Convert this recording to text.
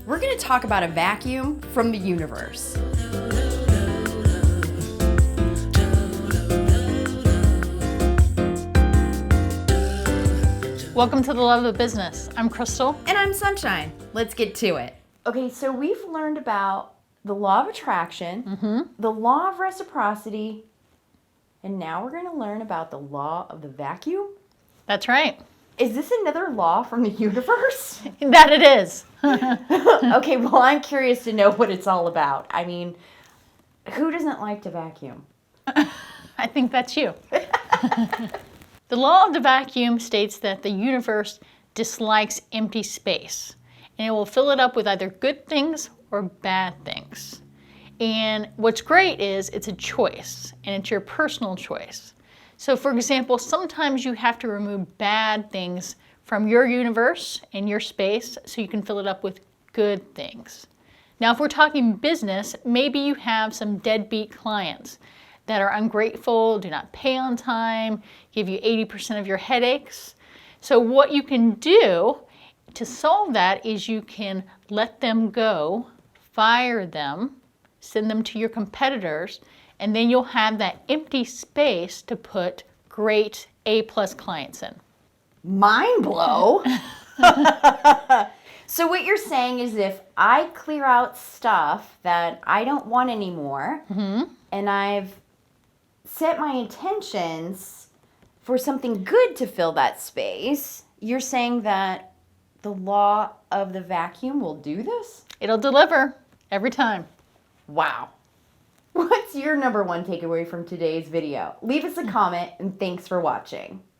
we're going to talk about a vacuum from the universe. Welcome to the Love of Business. I'm Crystal. And I'm Sunshine. Let's get to it. Okay, so we've learned about the law of attraction, the law of reciprocity, and now we're going to learn about the law of the vacuum. That's right. Is this another law from the universe? That it is. Okay, well, I'm curious to know what it's all about. I mean, who doesn't like to vacuum? I think that's you. The law of the vacuum states that the universe dislikes empty space, and it will fill it up with either good things or bad things. And what's great is it's a choice, and it's your personal choice. So for example, sometimes you have to remove bad things from your universe and your space so you can fill it up with good things. Now, if we're talking business, maybe you have some deadbeat clients that are ungrateful, do not pay on time, give you 80% of your headaches. So what you can do to solve that is you can let them go, fire them, send them to your competitors, and then you'll have that empty space to put great A-plus clients in. Mind blow. So what you're saying is if I clear out stuff that I don't want anymore, and I've set my intentions for something good to fill that space, you're saying that the law of the vacuum will do this? It'll deliver every time. Wow. What's your number one takeaway from today's video? Leave us a comment and thanks for watching.